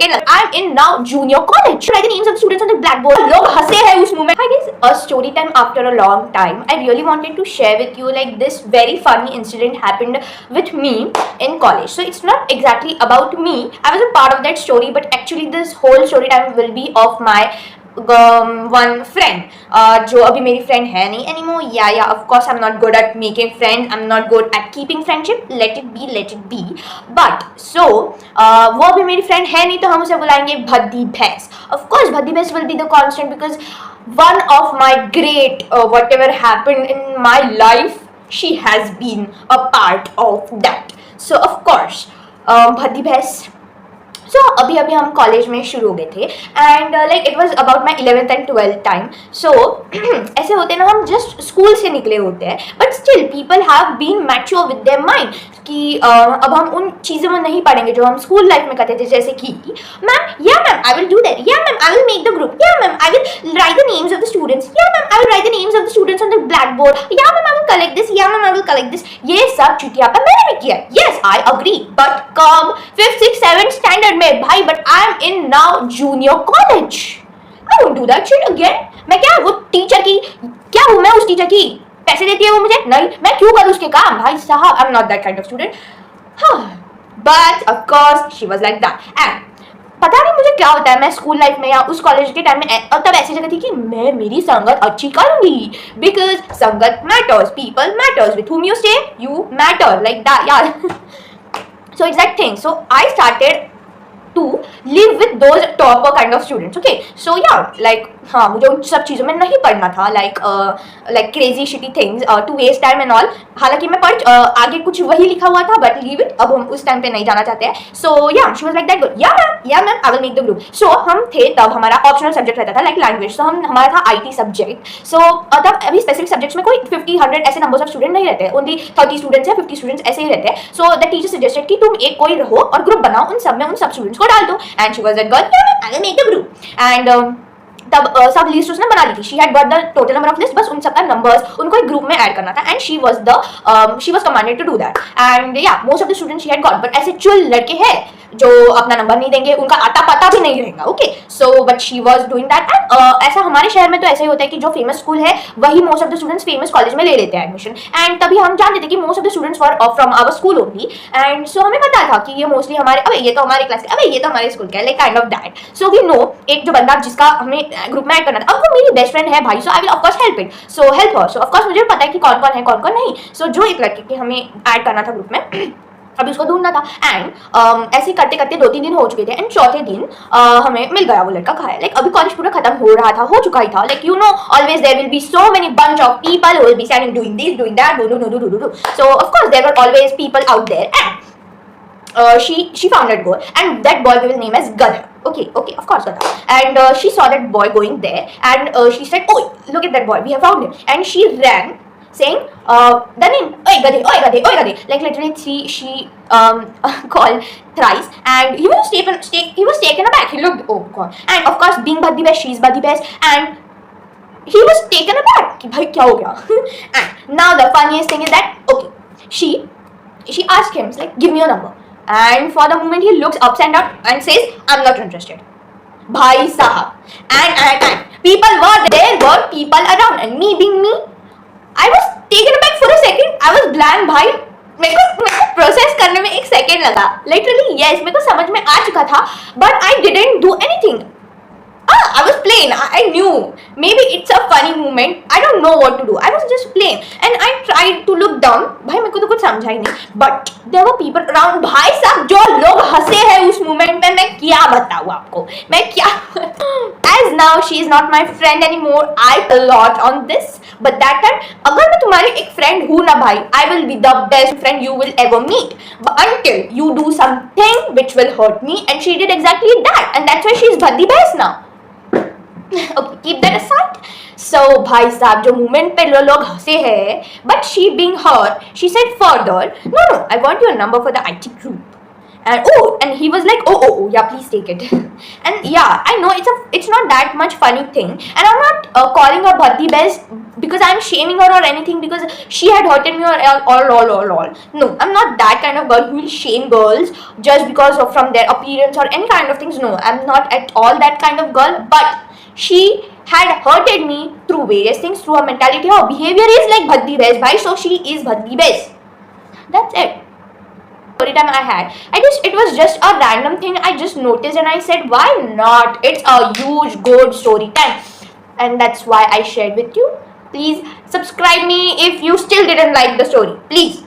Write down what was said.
Second I am in now junior college, write the names of the students on the black board. लोग हंसे हैं उस moment. Hi guys, a story time after a long time. I really wanted to share with you like this very funny incident happened with me in college. So it's not exactly about me. I was a part of that story, but actually this whole story time will be of my one friend, जो अभी मेरी friend है नहीं anymore. Yeah, of course I'm not good at making friends. I'm not good at keeping friendship. Let it be. But so वो अभी मेरी friend है नहीं, तो हम उसे बुलाएंगे भद्दी भैंस. Of course भद्दी भैंस will be the constant because one of my great whatever happened in my life, she has been a part of that. So of course भद्दी भैंस. सो अभी हम कॉलेज में शुरू हो गए थे and like it was about my 11th and 12th time. So ऐसे होते ना, हम जस्ट स्कूल से निकले होते हैं, but still people have been mature with their mind कि अब हम उन चीज़ों में नहीं पढ़ेंगे जो हम स्कूल लाइफ में करते थे, जैसे कि ma'am yeah ma'am I will do that, yeah ma'am I will make the group, yeah ma'am I will write the names of the students, yeah ma'am I will write the names of the students on the black board, yeah ma'am I will collect this, yeah ma'am I will collect this. ये सब चुटियापन मैंने भी किया. Yes I agree, but कब 5th 6th 7th standard में भाई, but I am in now junior college. I won't do that shit again. मैं क्या वो टीचर की क्या हूँ, मैं उस टीचर की पैसे देती है वो मुझे? नहीं, मैं क्यों करूँ उसके काम भाई साहब. I am not that kind of student. But of course she was like that. And पता नहीं मुझे क्या होता है, मैं स्कूल लाइफ में या उस कॉलेज के टाइम में तब ऐसी जगह थी कि मैं मेरी संगत अच्छी करूंगी, बिकॉज संगत matters, people matters, with whom you stay you matter, like that यार. So it's that thing. So I started to live with those topper kind of students. Okay, so yeah, like हाँ मुझे उन सब चीज़ों में नहीं पढ़ना था, like crazy shitty things to waste time and all. हालांकि मैं पढ़ आगे कुछ वही लिखा हुआ था, बट लीव इट, अब हम उस टाइम पे नहीं जाना चाहते हैं. So yeah she was like that, yeah ma'am I will make the group. So हम थे तब, हमारा ऑप्शनल सब्जेक्ट रहता था लाइक लैंग्वेज. सो हमारा था IT सब्जेक्ट. सो तब अभी स्पेसिफिक सब्जेक्ट्स में कोई 50-100 ऐसे नंबर्स ऑफ स्टूडेंट नहीं रहते, ओनली 30 स्टूडेंट्स या 50 स्टूडेंट्स ऐसे ही रहते हैं. सो द टीचर सजेस्टेड कि तुम एक कोई रहो और ग्रुप बनाओ, उन सब में उन सब स्टूडेंट्स को डाल दो. And she was that girl, I will make the group. And तब सब लिस्ट उसने बना ली थी. She had got the total number of list, बस उन सबका नंबर्स उनको एक ग्रुप में ऐड करना था. And she was commanded to do that. And yeah most of the students she had got, but ऐसे चुल लड़के हैं जो अपना नंबर नहीं देंगे, उनका आता पता भी नहीं रहेगा. Okay, so but she was doing that. And ऐसा हमारे शहर में तो ऐसा ही होता है कि जो फेमस स्कूल है वही most of the students famous college में ले लेते हैं एडमिशन. एंड तभी हम जानते थे कि most of the students were from our school only. And so हमें पता था कि ये मोस्टली हमारे, अबे ये तो हमारे क्लास के, अबे ये तो हमारे स्कूल का है, like kind of that. So we know एक जो बंदा जिसका हमें ग्रुप में ऐड करना था, अब वो मेरी बेस्ट फ्रेंड है भाई. So I will of course help it. So help her. So of course मुझे पता है कि कौन कौन है कौन कौन नहीं. सो जो एक लड़के के हमें ऐड करना था ग्रुप में, अभी उसको ढूंढना था. एंड ऐसे करते करते 2-3 दिन हो चुके थे. एंड चौथे दिन हमें मिल गया वो लड़का. कहा है लाइक अभी कॉलेज पूरा खत्म हो रहा था, हो चुका ही था. Like you know always there will be so many bunch of people who will be standing doing this doing that do. So of course there were always people out there. And she found that boy, and that boy we will name as Gadha. Okay, of course Gadha. And she saw that boy going there, and she said, "Oh, look at that boy, we have found him." And she ran saying the name, "Oi Gadhe, oi Gadhe, oi Gadhe." Like literally she called thrice, and he was taken aback. He looked, oh god. And of course being Bhaddi Best, she's Bhaddi Best, and he was taken aback कि भाई क्या हो गया. And now the funniest thing is that okay, she asked him like, "Give me your number." And for the moment he looks upside down and says, "I'm not interested." Bhai sahab. And people were people around, and me being me, I was taken aback for a second. I was blank भाई. मेरे को process करने में 1 second लगा. Literally yes, मेरे को समझ में आ चुका था, but I didn't do anything. I was plain. I knew. Maybe it's a funny moment. I don't know what to do. I was just plain. And I tried to look dumb. भाई मेरे को तो कुछ समझा ही नहीं. But there were people around. भाई साहब जो लोग हंसे हैं उस moment में, मैं क्या बताऊँ आपको? मैं क्या? As now she is not my friend anymore. I a lot on this. But that time, अगर मैं तुम्हारी एक friend हूँ ना भाई, I will be the best friend you will ever meet. But until you do something which will hurt me, and she did exactly that. And that's why she is Bhaddi Best now. Okay, keep that aside. So भाई साहब जो moment पे लोग हंसे हैं, but she being her, she said further, no, I want your number for the IT group. And he was like, oh, yeah, please take it. And yeah, I know it's not that much funny thing, and I'm not calling her Bhatti Bez because I'm shaming her or anything because she had hurted me or all. No, I'm not that kind of girl who will shame girls just because of from their appearance or any kind of things. No, I'm not at all that kind of girl. But she had hurted me through various things, through her mentality. Her behavior is like Bhatti Bez, bhai, so she is Bhatti Bez. That's it. Story time I had. It was just a random thing I just noticed and I said, why not? It's a huge good story time. And that's why I shared with you. Please subscribe me if you still didn't like the story. Please.